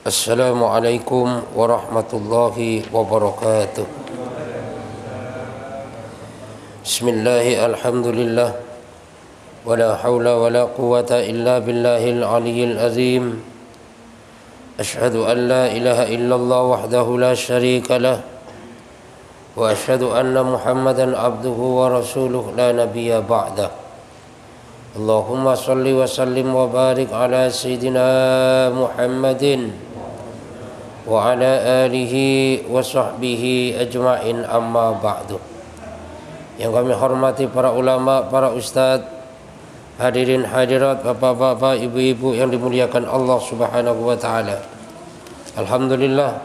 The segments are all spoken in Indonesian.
Assalamualaikum warahmatullahi wabarakatuh. Bismillahi alhamdulillah. Wala hawla wala quwata illa billahil aliyyil azim. Ashhadu an la ilaha illallah wahdahu la syarika lah. Wa ashhadu anna Muhammadan abduhu wa rasuluh la nabiyya ba'dah. Allahumma salli wa sallim wa barik ala sayyidina Muhammadin wa ala alihi wa sahbihi ajma'in, amma ba'du. Yang kami hormati para ulama, para ustadz, hadirin hadirat, bapak-bapak, ibu-ibu yang dimuliakan Allah Subhanahu wa taala. Alhamdulillah,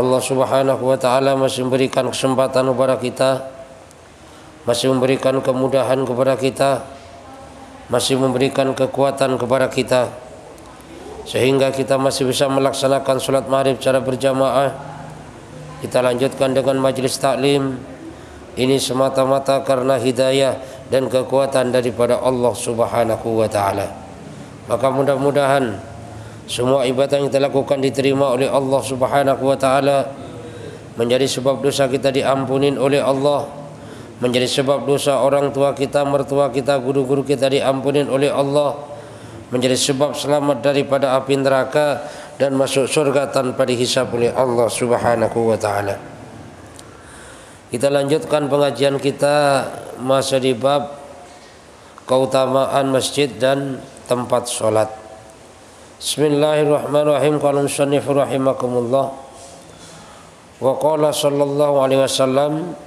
Allah Subhanahu wa taala masih memberikan kesempatan kepada kita, masih memberikan kemudahan kepada kita, masih memberikan kekuatan kepada kita, sehingga kita masih bisa melaksanakan sholat maghrib secara berjamaah. Kita lanjutkan dengan majelis taklim. Ini semata-mata karena hidayah dan kekuatan daripada Allah Subhanahu wa taala. Maka mudah-mudahan semua ibadah yang kita lakukan diterima oleh Allah Subhanahu wa taala, menjadi sebab dosa kita diampunin oleh Allah, menjadi sebab dosa orang tua kita, mertua kita, guru-guru kita diampunin oleh Allah, menjadi sebab selamat daripada api neraka dan masuk surga tanpa dihisab oleh Allah Subhanahu wa taala. Kita lanjutkan pengajian kita masih di bab keutamaan masjid dan tempat sholat. Bismillahirrahmanirrahim. Qala musannif rahimakumullah. Wa qala sallallahu alaihi wasallam,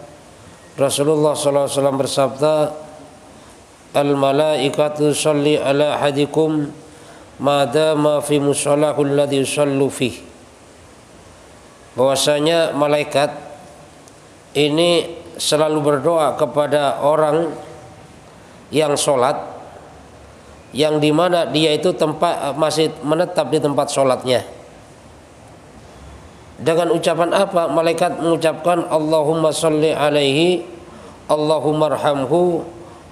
Rasulullah sallallahu alaihi wasallam bersabda, al malaikatu sholli ala ahadikum madama fi musallahu alladhi yusallu fih. Bahwasanya malaikat ini selalu berdoa kepada orang yang sholat, yang dimana dia itu masih menetap di tempat sholatnya. Dengan ucapan apa? Malaikat mengucapkan Allahumma sholli alaihi, Allahumma arhamhu,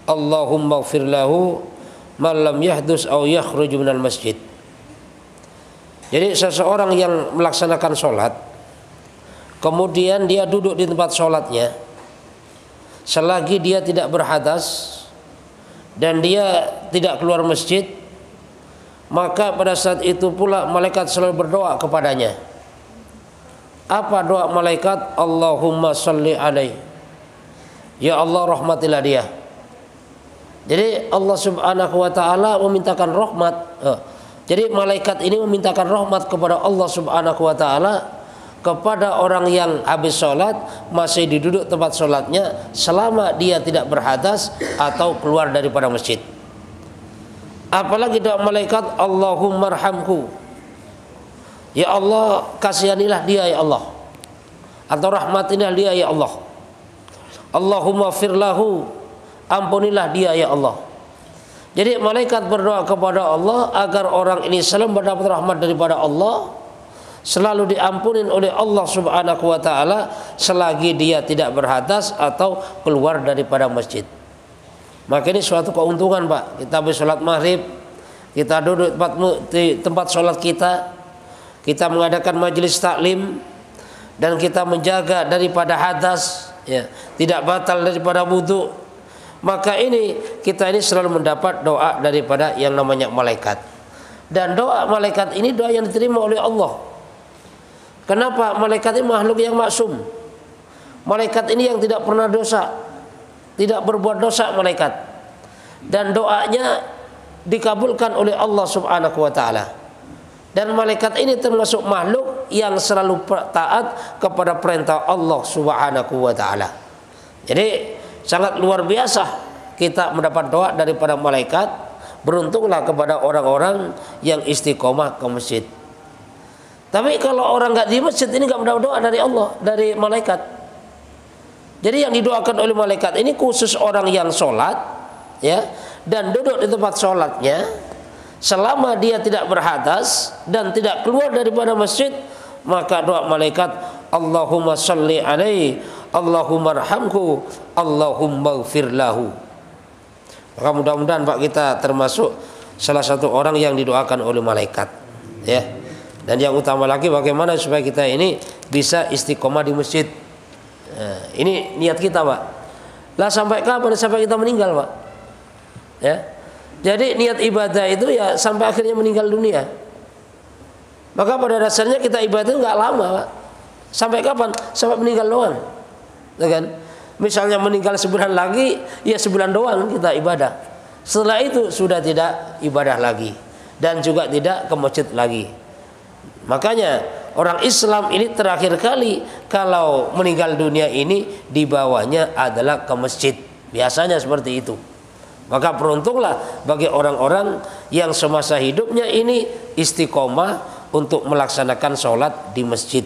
Allahumma ighfir lahu man lam yahdus aw yakhruj minal masjid. Jadi seseorang yang melaksanakan sholat, kemudian dia duduk di tempat sholatnya, selagi dia tidak berhadas dan dia tidak keluar masjid, maka pada saat itu pula malaikat selalu berdoa kepadanya. Apa doa malaikat? Allahumma sholli alaihi, ya Allah rahmatilah dia. Jadi Allah Subhanahu wa taala memintakan rahmat. Jadi malaikat ini memintakan rahmat kepada Allah Subhanahu wa taala kepada orang yang habis sholat masih duduk tempat sholatnya selama dia tidak berhadas atau keluar daripada masjid. Apalagi doa malaikat Allahumma arhamhu, ya Allah kasihanilah dia ya Allah, atau rahmatilah dia ya Allah. Allahumma firlahu, ampunilah dia ya Allah. Jadi malaikat berdoa kepada Allah agar orang ini selalu mendapat rahmat daripada Allah, selalu diampunin oleh Allah Subhanahu wa taala selagi dia tidak berhadas atau keluar daripada masjid. Maka ini suatu keuntungan, Pak. Kita habis sholat maghrib, kita duduk di tempat sholat kita mengadakan majelis taklim, dan kita menjaga daripada hadas, ya, tidak batal daripada wudu. Maka ini kita ini selalu mendapat doa daripada yang namanya malaikat. Dan doa malaikat ini doa yang diterima oleh Allah. Kenapa? Malaikat ini makhluk yang maksum. Malaikat ini yang tidak pernah dosa, tidak berbuat dosa malaikat. Dan doanya dikabulkan oleh Allah Subhanahu wa taala. Dan malaikat ini termasuk makhluk yang selalu taat kepada perintah Allah Subhanahu wa taala. Jadi sangat luar biasa kita mendapat doa daripada malaikat. Beruntunglah kepada orang-orang yang istiqomah ke masjid. Tapi kalau orang nggak di masjid ini nggak mendapat doa dari Allah, dari malaikat. Jadi yang didoakan oleh malaikat ini khusus orang yang sholat, ya, dan duduk di tempat sholatnya selama dia tidak berhadas dan tidak keluar daripada masjid, maka doa malaikat Allahumma sholli alaihi, Allahumma arhamhu, Allahumma ighfir lahu. Maka mudah-mudahan Pak kita termasuk salah satu orang yang didoakan oleh malaikat, ya. Dan yang utama lagi bagaimana supaya kita ini bisa istiqomah di masjid. Nah, ini niat kita, Pak. Lah sampai kapan? Sampai kita meninggal, Pak. Ya. Jadi niat ibadah itu ya sampai akhirnya meninggal dunia. Maka pada dasarnya kita ibadah itu nggak lama, Pak. Sampai kapan? Sampai meninggal doang. Ya kan? Misalnya meninggal sebulan lagi, ya sebulan doang kita ibadah. Setelah itu sudah tidak ibadah lagi dan juga tidak ke masjid lagi. Makanya orang Islam ini terakhir kali kalau meninggal dunia ini dibawanya adalah ke masjid. Biasanya seperti itu. Maka beruntunglah bagi orang-orang yang semasa hidupnya ini istiqomah untuk melaksanakan sholat di masjid.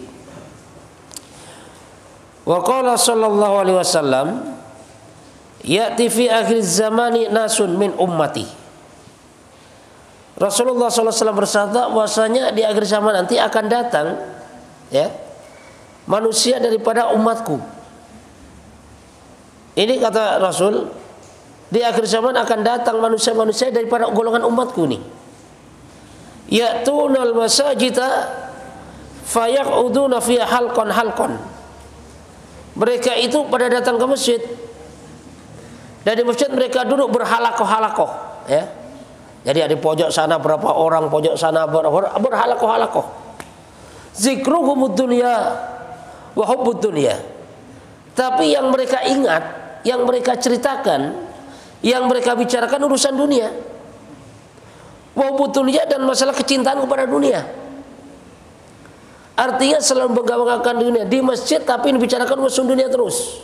Wa qala sallallahu alaihi wasallam, ya'ti fi akhir zamani nasun min ummati. Rasulullah SAW bersabda bahwasanya di akhir zaman nanti akan datang, ya, manusia daripada umatku. Ini kata Rasul, di akhir zaman akan datang manusia-manusia daripada golongan umatku nih. Ya'tunal masajida fayaq'uduna fiha halqan. Mereka itu pada datang ke masjid. Dan di masjid mereka duduk berhalakoh-halakoh, ya. Jadi ada pojok sana berapa orang, pojok sana berhalakoh-halakoh. Zikruhumud dunya wa hubbud dunya. Tapi yang mereka ingat, yang mereka ceritakan, yang mereka bicarakan urusan dunia. Wa hubbud dunya, dan masalah kecintaan kepada dunia. Artinya selalu menggabungkan dunia di masjid, tapi dibicarakan urusan dunia terus.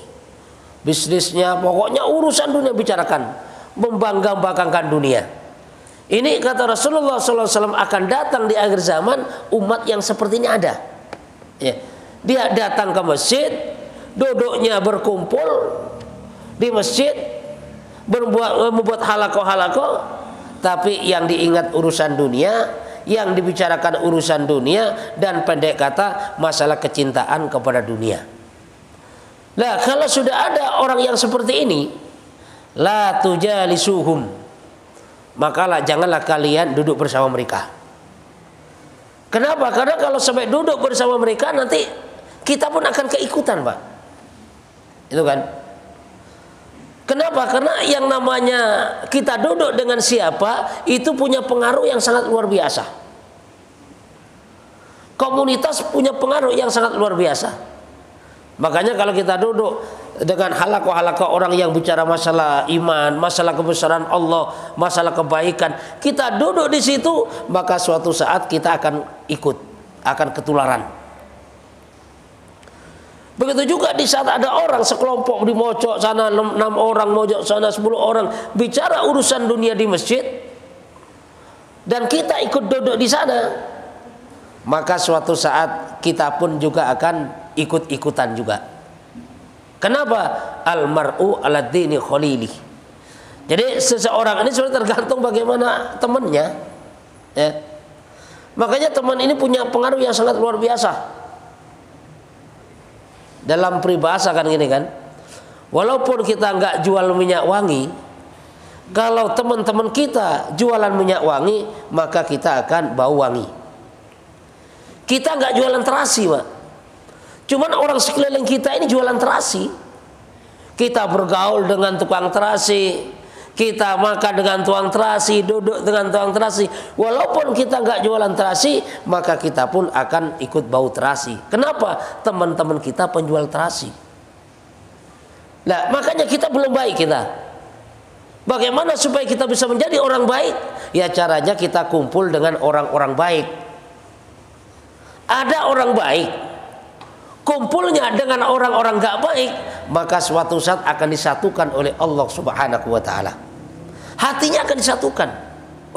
Bisnisnya, pokoknya urusan dunia bicarakan, membangga-banggakan dunia. Ini kata Rasulullah SAW akan datang di akhir zaman umat yang seperti ini ada. Ya. Dia datang ke masjid, duduknya berkumpul di masjid, membuat halakoh-halakoh, tapi yang diingat urusan dunia, yang dibicarakan urusan dunia, dan pendek kata masalah kecintaan kepada dunia. Nah, kalau sudah ada orang yang seperti ini, la tujalisuhum, makalah janganlah kalian duduk bersama mereka. Kenapa? Karena kalau sampai duduk bersama mereka nanti kita pun akan keikutan, Pak. Itu kan? Kenapa? Karena yang namanya kita duduk dengan siapa itu punya pengaruh yang sangat luar biasa. Komunitas punya pengaruh yang sangat luar biasa. Makanya kalau kita duduk dengan halakoh-halakoh orang yang bicara masalah iman, masalah kebesaran Allah, masalah kebaikan, kita duduk di situ, maka suatu saat kita akan ikut, akan ketularan. Begitu juga di saat ada orang sekelompok di mojok sana, 6 orang, mojok sana 10 orang bicara urusan dunia di masjid, dan kita ikut duduk di sana, maka suatu saat kita pun juga akan ikut-ikutan juga. Kenapa? Al-mar'u ala dini khalili. Jadi seseorang ini sebenarnya tergantung bagaimana temannya, ya. Makanya teman ini punya pengaruh yang sangat luar biasa. Dalam peribahasa kan gini kan, walaupun kita nggak jual minyak wangi, kalau teman-teman kita jualan minyak wangi, maka kita akan bau wangi. Kita nggak jualan terasi, Pak. Cuman orang sekeliling kita ini jualan terasi. Kita bergaul dengan tukang terasi, kita makan dengan tukang terasi, duduk dengan tukang terasi. Walaupun kita nggak jualan terasi, maka kita pun akan ikut bau terasi. Kenapa? Teman-teman kita penjual terasi. Nah, makanya kita belum baik kita. Bagaimana supaya kita bisa menjadi orang baik? Ya caranya kita kumpul dengan orang-orang baik. Ada orang baik, kumpulnya dengan orang-orang gak baik, maka suatu saat akan disatukan oleh Allah Subhanahu wa ta'ala. Hatinya akan disatukan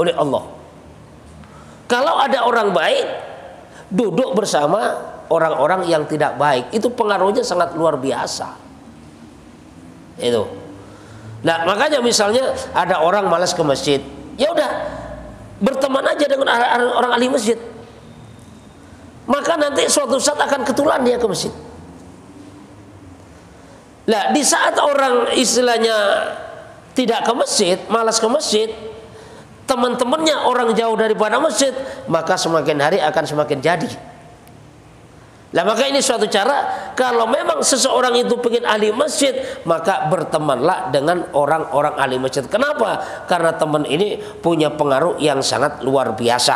oleh Allah. Kalau ada orang baik duduk bersama orang-orang yang tidak baik, itu pengaruhnya sangat luar biasa. Itu. Nah, makanya misalnya ada orang malas ke masjid, ya udah berteman aja dengan orang ahli masjid. Maka nanti suatu saat akan ketulan dia ke masjid. Nah, di saat orang istilahnya tidak ke masjid, malas ke masjid, teman-temannya orang jauh daripada masjid, maka semakin hari akan semakin jadi. Nah, maka ini suatu cara, kalau memang seseorang itu pengen ahli masjid, maka bertemanlah dengan orang-orang ahli masjid. Kenapa? Karena teman ini punya pengaruh yang sangat luar biasa.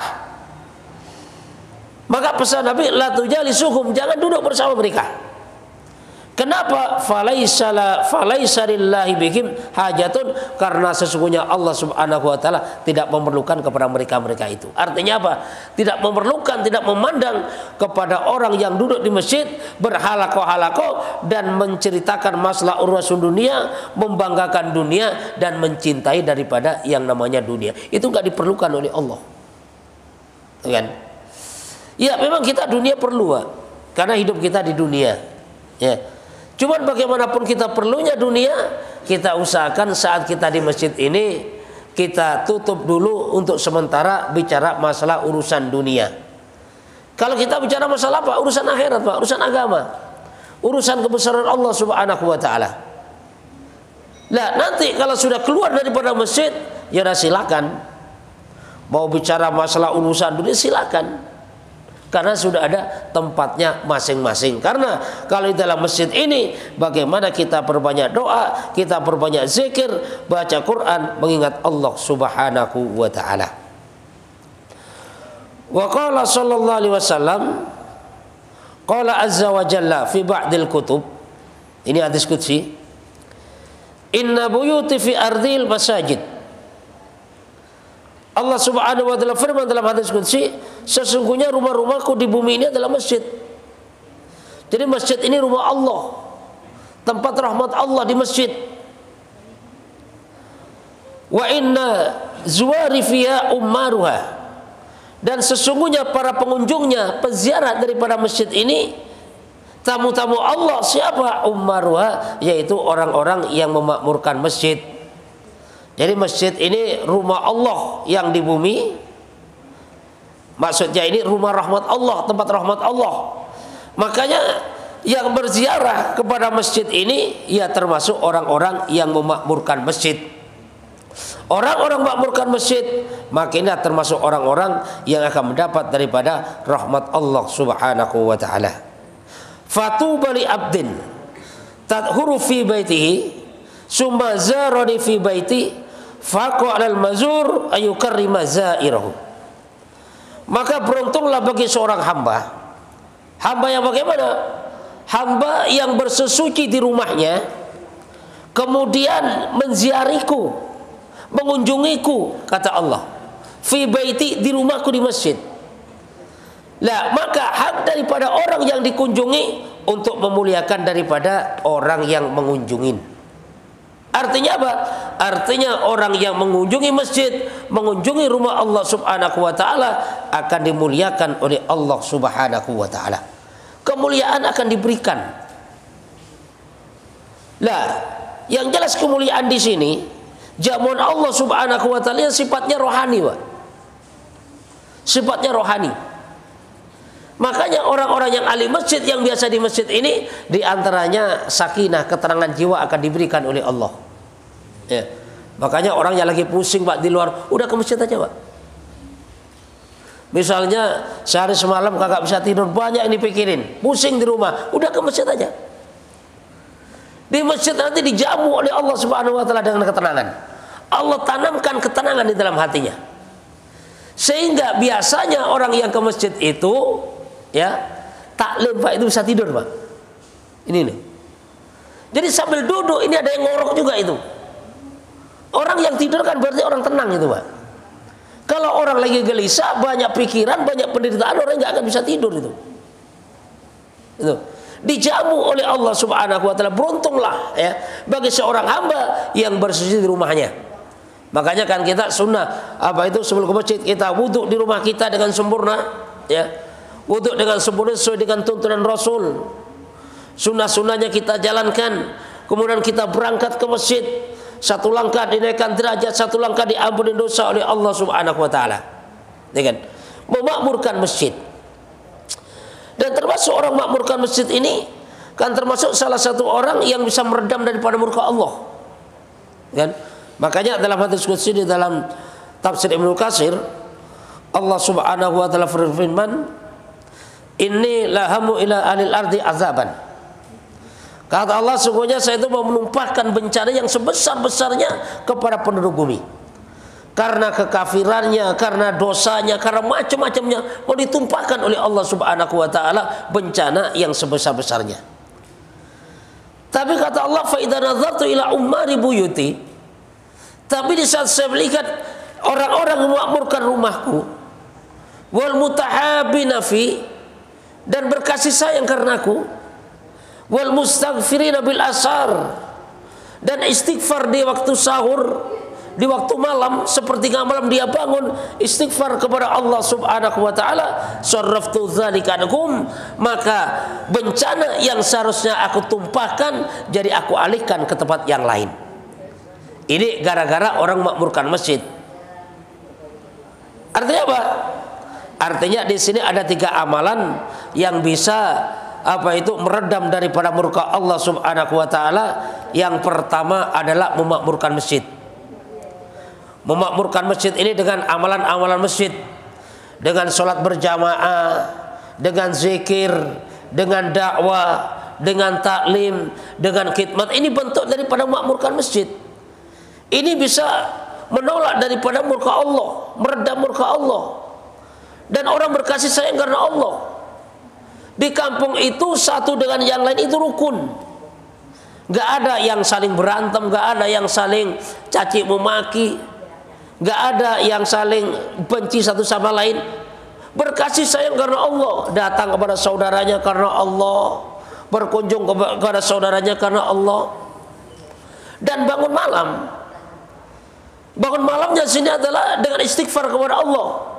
Maka pesan Nabi, la tujalisuhum, jangan duduk bersama mereka. Kenapa? Falaisa lillahi bihim hajatun, karena sesungguhnya Allah Subhanahu wa taala tidak memerlukan kepada mereka-mereka itu. Artinya apa? Tidak memerlukan, tidak memandang kepada orang yang duduk di masjid berhalaqah-halaqah dan menceritakan masalah urusan dunia, membanggakan dunia dan mencintai daripada yang namanya dunia. Itu enggak diperlukan oleh Allah. Kan? Ya, memang kita dunia perlu, Pak. Karena hidup kita di dunia. Ya. Cuman bagaimanapun kita perlunya dunia, kita usahakan saat kita di masjid ini kita tutup dulu untuk sementara bicara masalah urusan dunia. Kalau kita bicara masalah apa? Urusan akhirat, Pak, urusan agama, urusan kebesaran Allah Subhanahu wa taala. Nah, nanti kalau sudah keluar daripada masjid, ya udah silakan. Mau bicara masalah urusan dunia silakan. Karena sudah ada tempatnya masing-masing. Karena kalau di dalam masjid ini, bagaimana kita perbanyak doa, kita perbanyak zikir, baca Quran, mengingat Allah Subhanahu wa ta'ala. Wa qala sallallahu alaihi wasallam, qala azza wa jalla fi ba'dil kutub, ini hadis qudsi, inna buyuti fi ardil masajid. Allah Subhanahu wa taala firman dalam hadis qudsi, sesungguhnya rumah-rumahku di bumi ini adalah masjid. Jadi masjid ini rumah Allah, tempat rahmat Allah di masjid. Wa inna zuwari fiha ummaruha, dan sesungguhnya para pengunjungnya, peziarah daripada masjid ini, tamu-tamu Allah siapa? Ummaruha, yaitu orang-orang yang memakmurkan masjid. Jadi masjid ini rumah Allah yang di bumi. Maksudnya ini rumah rahmat Allah, tempat rahmat Allah. Makanya yang berziarah kepada masjid ini ya termasuk orang-orang yang memakmurkan masjid. Orang-orang memakmurkan masjid, makanya termasuk orang-orang yang akan mendapat daripada rahmat Allah Subhanahu wa taala. Fatuba li abdin tadhuru fi baitihi summa zarani fi baiti faqa 'alal mazur ayukarrima zairahu. Maka beruntunglah bagi seorang hamba. Hamba yang bagaimana? Hamba yang bersesuci di rumahnya, kemudian menziariku, mengunjungiku, kata Allah. Fi baiti, di rumahku di masjid. Lah, maka hak daripada orang yang dikunjungi untuk memuliakan daripada orang yang mengunjungin. Artinya apa? Artinya orang yang mengunjungi masjid, mengunjungi rumah Allah Subhanahu wa taala akan dimuliakan oleh Allah Subhanahu wa taala. Kemuliaan akan diberikan. Lah, yang jelas kemuliaan di sini jamuan Allah Subhanahu wa taala yang sifatnya rohani, Pak. Sifatnya rohani. Makanya orang-orang yang ahli masjid, yang biasa di masjid ini, diantaranya sakinah, keterangan jiwa akan diberikan oleh Allah. Ya. Makanya orang yang lagi pusing, Pak, di luar, udah ke masjid aja, Pak. Misalnya sehari semalam kagak bisa tidur, banyak yang dipikirin, pusing di rumah, udah ke masjid aja. Di masjid nanti dijamu oleh Allah Subhanahu wa taala dengan ketenangan. Allah tanamkan ketenangan di dalam hatinya. Sehingga biasanya orang yang ke masjid itu, ya, taklim, Pak, itu bisa tidur, Pak. Ini nih. Jadi sambil duduk ini ada yang ngorok juga itu. Orang yang tidur kan berarti orang tenang itu, Pak. Kalau orang lagi gelisah, banyak pikiran, banyak penderitaan, orang nggak akan bisa tidur itu. Itu dijamu oleh Allah Subhanahu wa taala. Beruntunglah ya bagi seorang hamba yang bersesuci di rumahnya. Makanya kan kita sunnah apa itu sebelum ke masjid kita wudhu di rumah kita dengan sempurna, ya. Wudhu dengan sempurna sesuai dengan tuntunan Rasul. Sunnah-sunnahnya kita jalankan. Kemudian kita berangkat ke masjid. Satu langkah dinaikkan derajat, satu langkah diampuni dosa oleh Allah Subhanahu wa taala. Ya kan? Memakmurkan masjid. Dan termasuk orang memakmurkan masjid ini kan termasuk salah satu orang yang bisa meredam daripada murka Allah. Kan? Makanya dalam hadis qudsi di dalam tafsir Ibnu Katsir, Allah Subhanahu wa taala berfirman, "Inni lahamu ila alil ardi azaban." Kata Allah, sungguhnya saya itu mau menumpahkan bencana yang sebesar-besarnya kepada penduduk bumi. Karena kekafirannya, karena dosanya, karena macam-macamnya, mau ditumpahkan oleh Allah Subhanahu wa taala bencana yang sebesar-besarnya. Tapi kata Allah, fa idza nazartu ila ummari buyuti, tapi di saat saya melihat orang-orang memakmurkan rumahku, wal mutahabina fi, dan berkasih sayang karenaku, wal mustaghfirina bil asar, dan istighfar di waktu sahur, di waktu malam, sepertiga malam dia bangun istighfar kepada Allah Subhanahu wa taala, sarraftu dzalika anhum, maka bencana yang seharusnya aku tumpahkan jadi aku alihkan ke tempat yang lain. Ini gara-gara orang makmurkan masjid. Artinya apa? Artinya di sini ada 3 amalan yang bisa meredam daripada murka Allah Subhanahu wa taala. Yang pertama adalah memakmurkan masjid. Memakmurkan masjid ini dengan amalan-amalan masjid, dengan sholat berjamaah, dengan zikir, dengan dakwah, dengan taklim, dengan khidmat. Ini bentuk daripada memakmurkan masjid. Ini bisa menolak daripada murka Allah, meredam murka Allah, dan orang berkasih sayang karena Allah. Di kampung itu satu dengan yang lain itu rukun. Gak ada yang saling berantem, gak ada yang saling caci memaki, gak ada yang saling benci satu sama lain. Berkasih sayang karena Allah, datang kepada saudaranya karena Allah, berkunjung kepada saudaranya karena Allah. Dan bangun malam, bangun malamnya sini adalah dengan istighfar kepada Allah.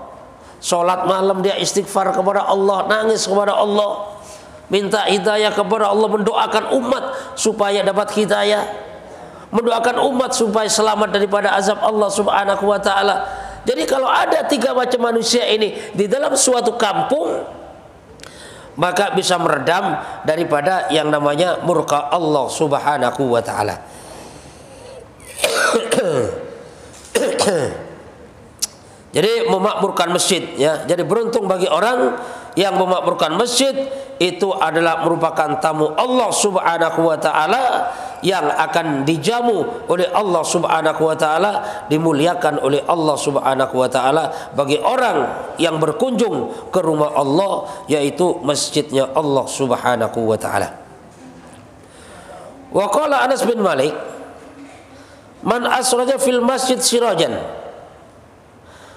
Sholat malam dia istighfar kepada Allah, nangis kepada Allah, minta hidayah kepada Allah, mendoakan umat supaya dapat hidayah, mendoakan umat supaya selamat daripada azab Allah Subhanahu wa taala. Jadi kalau ada 3 macam manusia ini di dalam suatu kampung, maka bisa meredam daripada yang namanya murka Allah Subhanahu wa taala. Jadi memakmurkan masjid, ya. Jadi beruntung bagi orang yang memakmurkan masjid, itu adalah merupakan tamu Allah Subhanahu wa taala yang akan dijamu oleh Allah Subhanahu wa taala, dimuliakan oleh Allah Subhanahu wa taala bagi orang yang berkunjung ke rumah Allah, yaitu masjidnya Allah Subhanahu wa taala. Wa qala Anas bin Malik, man asraja fil masjid sirajan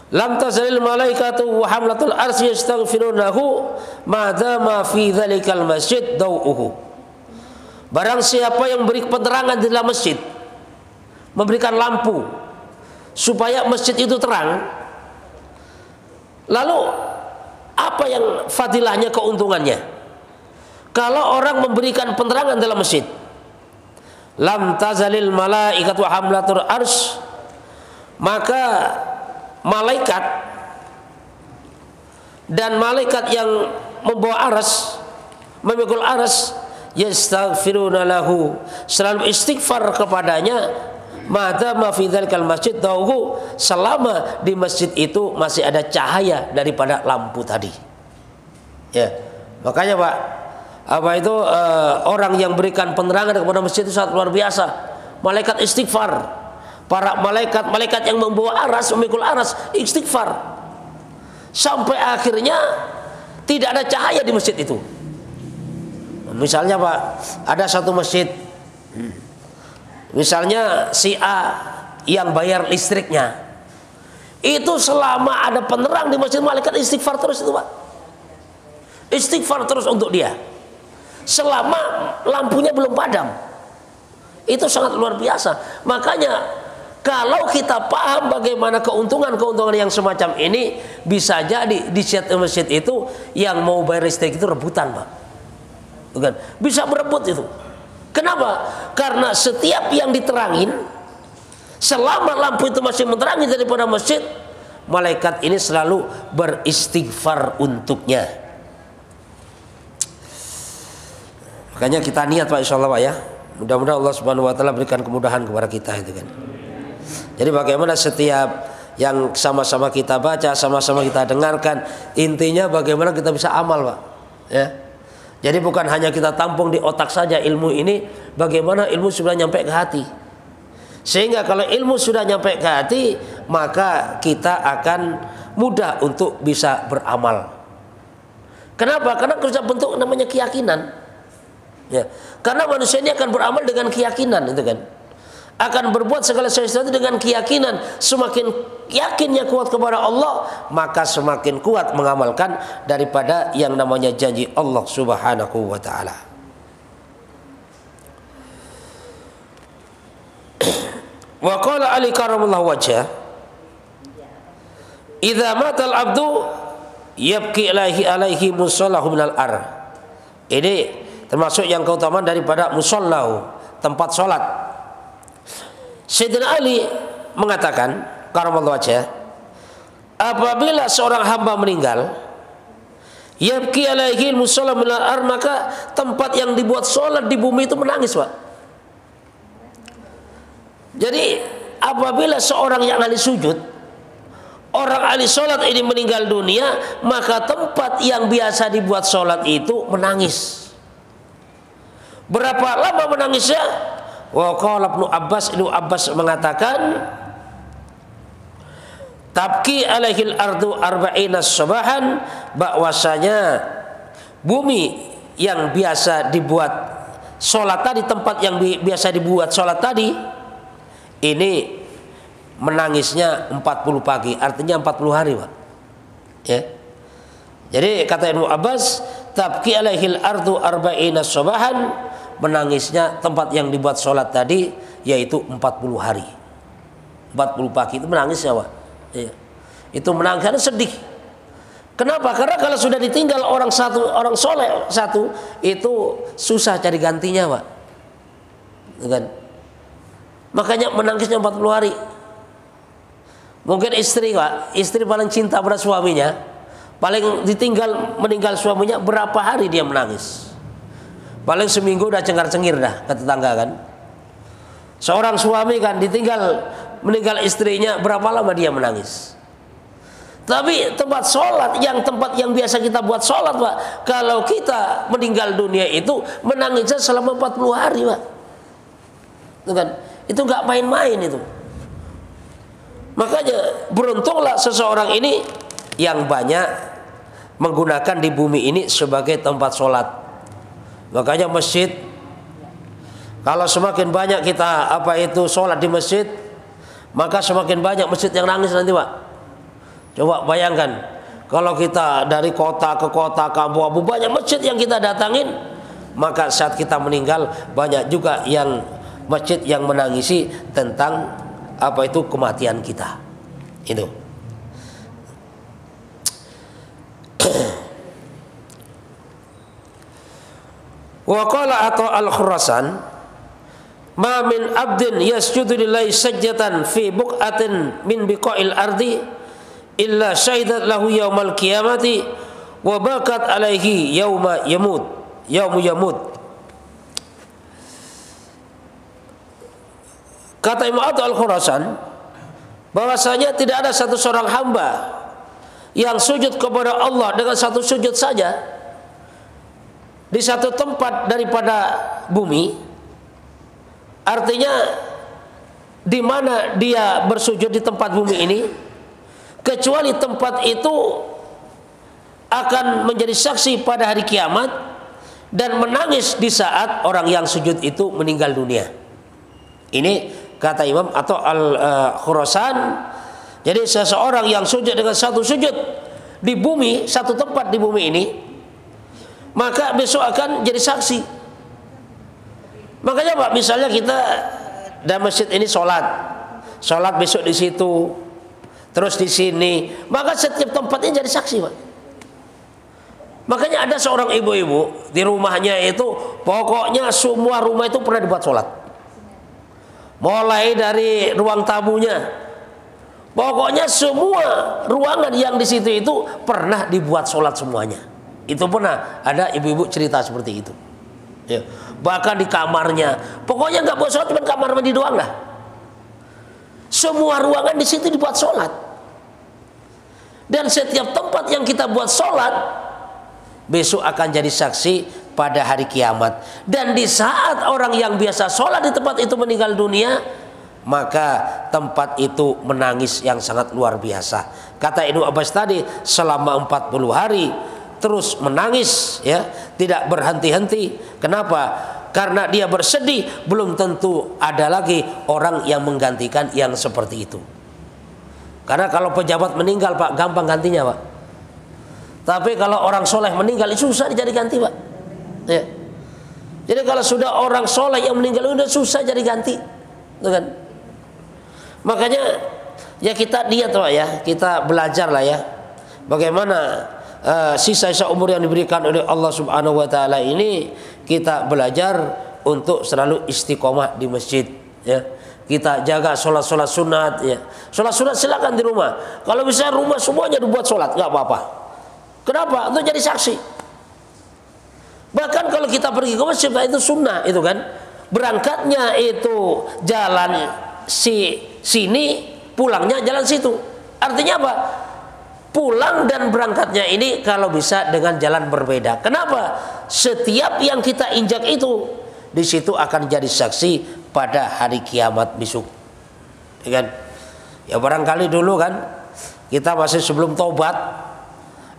lam tazalil malaikatu wa hamlatul arsy yastaghfirunahu ma dama fi dzalikal masjid dawuhu. Barang siapa yang beri penerangan di dalam masjid, memberikan lampu supaya masjid itu terang, lalu apa yang fadilahnya, keuntungannya? Kalau orang memberikan penerangan dalam masjid, lam tazalil malaikatu wa hamlatul arsy, maka malaikat dan malaikat yang membawa aras, memikul aras, yastaghfiruna lahu, selalu istighfar kepadanya, madama fi dzalikal masjid dauhu, selama di masjid itu masih ada cahaya daripada lampu tadi. Ya, makanya Pak, orang yang berikan penerangan kepada masjid itu sangat luar biasa. Malaikat istighfar. Para malaikat yang membawa aras, memikul aras, istighfar sampai akhirnya tidak ada cahaya di masjid itu. Misalnya Pak, ada satu masjid, misalnya si A yang bayar listriknya, itu selama ada penerang di masjid, malaikat istighfar terus itu Pak, istighfar terus untuk dia selama lampunya belum padam. Itu sangat luar biasa. Makanya kalau kita paham bagaimana keuntungan-keuntungan yang semacam ini, bisa jadi di masjid itu yang mau bayar listrik itu rebutan Pak, bukan? Bisa berebut itu. Kenapa? Karena setiap yang diterangin, selama lampu itu masih menerangi daripada masjid, malaikat ini selalu beristighfar untuknya. Makanya kita niat Pak, insyaallah Pak ya. Mudah-mudahan Allah Subhanahu wa taala berikan kemudahan kepada kita itu kan. Jadi bagaimana setiap yang sama-sama kita baca, sama-sama kita dengarkan. Intinya bagaimana kita bisa amal, Pak. Ya. Jadi bukan hanya kita tampung di otak saja ilmu ini, bagaimana ilmu sudah nyampe ke hati. Sehingga kalau ilmu sudah nyampe ke hati, maka kita akan mudah untuk bisa beramal. Kenapa? Karena kerja bentuk namanya keyakinan. Ya. Karena manusia ini akan beramal dengan keyakinan, itu kan. Akan berbuat segala sesuatu dengan keyakinan. Semakin yakinnya kuat kepada Allah, maka semakin kuat mengamalkan daripada yang namanya janji Allah Subhanahu wa taala. Wa qala Ali karamallahu wajhah, idza matal abdu yabki alaihi musallahu minal ar. Ini termasuk yang keutamaan daripada musallahu, tempat salat. Sayyidina Ali mengatakan karamallahu wajhah, apabila seorang hamba meninggal, yabki alaihi musallahu minal ar, maka tempat yang dibuat salat di bumi itu menangis, Pak. Jadi apabila seorang yang ahli sujud, orang ahli sholat ini meninggal dunia, maka tempat yang biasa dibuat sholat itu menangis. Berapa lama menangisnya? Wa qala Ibnu Abbas mengatakan, tabki alaihil ardu arba'ina sabahan, bahwasanya bumi yang biasa dibuat sholat tadi, tempat yang biasa dibuat sholat tadi, ini menangisnya 40 pagi, artinya 40 hari, Pak. Ya. Jadi kata Ibnu Abbas, tabki alaihil ardu arba'ina sabahan, menangisnya tempat yang dibuat sholat tadi yaitu 40 hari. 40 pagi itu menangisnya, Pak. Ya. Itu menangis karena sedih. Kenapa? Karena kalau sudah ditinggal orang soleh satu, itu susah cari gantinya, Pak. Kan? Makanya menangisnya 40 hari. Mungkin istri, Pak, istri paling cinta pada suaminya, paling meninggal suaminya, berapa hari dia menangis? Paling seminggu udah cengar-cengir dah ke tetangga, kan. Seorang suami kan meninggal istrinya, berapa lama dia menangis? Tapi tempat sholat, tempat yang biasa kita buat sholat, Pak, kalau kita meninggal dunia itu menangisnya selama 40 hari, Pak. Itu kan, itu nggak main-main itu. Makanya beruntunglah seseorang ini yang banyak menggunakan di bumi ini sebagai tempat sholat. Makanya masjid, kalau semakin banyak kita sholat di masjid, maka semakin banyak masjid yang nangis nanti, Pak. Coba bayangkan, kalau kita dari kota ke kota, kampung, banyak masjid yang kita datangin, maka saat kita meninggal banyak juga yang masjid yang menangisi tentang kematian kita. Itu. Wa qala Atha al-Khurasan, ma min abdin yasjudu lillahi sajdatan fi buqatin min biqa'il ardi illa syahidat lahu yaumal qiyamati wa bakat alaihi yaumu yamut. Kata Imam Atha al-Khurasan, bahwasanya tidak ada satu seorang hamba yang sujud kepada Allah dengan satu sujud saja di satu tempat daripada bumi, artinya di mana dia bersujud di tempat bumi ini, kecuali tempat itu akan menjadi saksi pada hari kiamat dan menangis di saat orang yang sujud itu meninggal dunia. Ini kata Imam atau Al-Khurasan. Jadi seseorang yang sujud dengan satu sujud di bumi, satu tempat di bumi ini, maka besok akan jadi saksi. Makanya, Pak, misalnya kita di masjid ini sholat besok di situ, terus di sini, maka setiap tempatnya jadi saksi, Pak. Makanya ada seorang ibu-ibu di rumahnya itu, pokoknya semua rumah itu pernah dibuat sholat. Mulai dari ruang tamunya, pokoknya semua ruangan yang di situ itu pernah dibuat sholat semuanya. Itu pernah ada ibu-ibu cerita seperti itu. Ya. Bahkan di kamarnya, pokoknya nggak buat sholat, cuma kamar mandi doang lah. Semua ruangan di situ dibuat sholat. Dan setiap tempat yang kita buat sholat besok akan jadi saksi pada hari kiamat. Dan di saat orang yang biasa sholat di tempat itu meninggal dunia, maka tempat itu menangis yang sangat luar biasa. Kata Ibnu Abbas tadi, selama 40 hari terus menangis, ya, tidak berhenti-henti. Kenapa? Karena dia bersedih, belum tentu ada lagi orang yang menggantikan yang seperti itu. Karena kalau pejabat meninggal, Pak, gampang gantinya, Pak. Tapi kalau orang soleh meninggal, itu susah jadi ganti, Pak. Ya. Jadi kalau sudah orang soleh yang meninggal, udah susah jadi ganti, gitu kan? Makanya ya kita lihat, Pak, ya, kita belajar lah ya, bagaimana sisa-sisa umur yang diberikan oleh Allah Subhanahu wa taala ini, kita belajar untuk selalu istiqomah di masjid, ya. Kita jaga sholat-sholat sunat, ya. Sholat sunat silakan di rumah. Kalau bisa rumah semuanya dibuat sholat, nggak apa-apa. Kenapa? Untuk jadi saksi. Bahkan kalau kita pergi ke masjid itu sunnah, itu kan. Berangkatnya itu jalan sini, pulangnya jalan situ. Artinya apa? Pulang dan berangkatnya ini kalau bisa dengan jalan berbeda. Kenapa? Setiap yang kita injak itu di situ akan jadi saksi pada hari kiamat besok. Ya kan? Ya barangkali dulu kan kita masih sebelum taubat,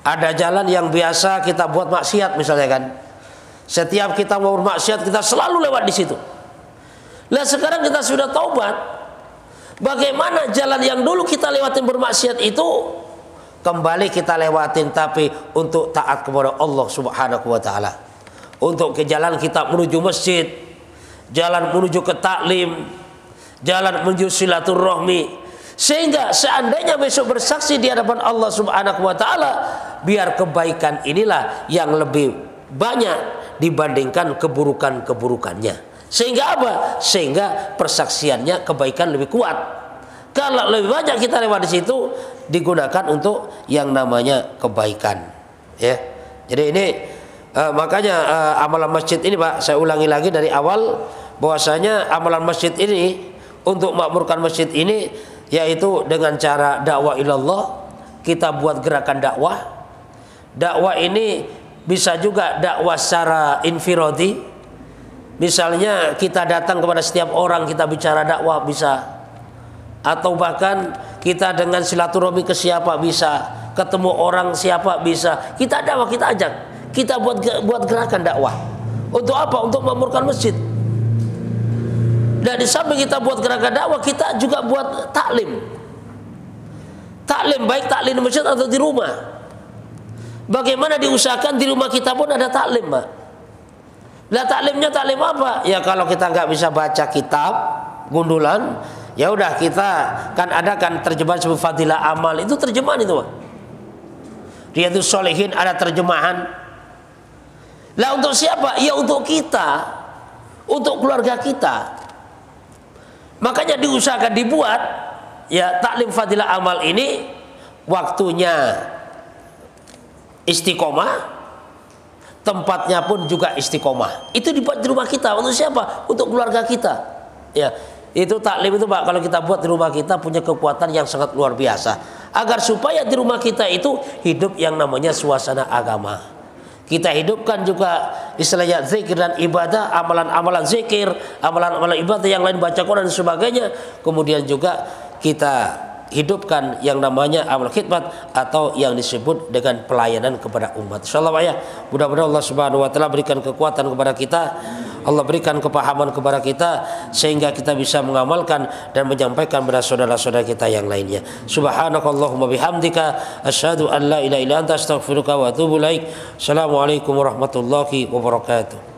ada jalan yang biasa kita buat maksiat misalnya kan. Setiap kita mau bermaksiat kita selalu lewat di situ. Lah sekarang kita sudah taubat, bagaimana jalan yang dulu kita lewatin bermaksiat itu kembali kita lewatin, tapi untuk taat kepada Allah Subhanahu wa taala. Untuk ke jalan kita menuju masjid, jalan menuju ke taklim, jalan menuju silaturahmi. Sehingga seandainya besok bersaksi di hadapan Allah Subhanahu wa taala, biar kebaikan inilah yang lebih banyak dibandingkan keburukan-keburukannya. Sehingga apa? Sehingga persaksiannya kebaikan lebih kuat. Kalau lebih banyak kita lewat di situ, digunakan untuk yang namanya kebaikan, ya. Jadi ini makanya amalan masjid ini, Pak, saya ulangi lagi dari awal, bahwasanya amalan masjid ini untuk makmurkan masjid ini yaitu dengan cara dakwah ilallah. Kita buat gerakan dakwah. Dakwah ini bisa juga dakwah secara infiradi. Misalnya kita datang kepada setiap orang, kita bicara dakwah bisa. Atau bahkan kita dengan silaturahmi ke siapa bisa, ketemu orang siapa bisa, kita dakwah, kita ajak, kita buat gerakan dakwah. Untuk apa? Untuk memakmurkan masjid. Dan di samping kita buat gerakan dakwah, kita juga buat taklim. Taklim baik taklim di masjid atau di rumah. Bagaimana diusahakan di rumah kita pun ada taklim, Pak. Nah taklimnya taklim apa? Ya kalau kita nggak bisa baca kitab gundulan, ya udah kita kan ada kan terjemahan seperti Fadilah Amal, itu terjemahan itu, Pak. Riyadhus Shalihin ada terjemahan. Lah untuk siapa? Ya untuk kita, untuk keluarga kita. Makanya diusahakan dibuat ya taklim Fadilah Amal ini waktunya istiqomah, tempatnya pun juga istiqomah. Itu dibuat di rumah kita. Untuk siapa? Untuk keluarga kita. Ya. Itu taklim itu, Pak, kalau kita buat di rumah kita punya kekuatan yang sangat luar biasa. Agar supaya di rumah kita itu hidup yang namanya suasana agama. Kita hidupkan juga istilahnya zikir dan ibadah, amalan-amalan zikir, amalan-amalan ibadah yang lain, baca Quran dan sebagainya. Kemudian juga kita hidupkan yang namanya amal khidmat atau yang disebut dengan pelayanan kepada umat. Insyaallah, Pak, ya. Mudah-mudahan Allah Subhanahu wa taala berikan kekuatan kepada kita. Allah berikan kepahaman kepada kita sehingga kita bisa mengamalkan dan menyampaikan kepada saudara-saudara kita yang lainnya. Subhanakallahumma bihamdika asyhadu an la ilaha illa anta astaghfiruka wa atubu ilaik. Assalamualaikum warahmatullahi wabarakatuh.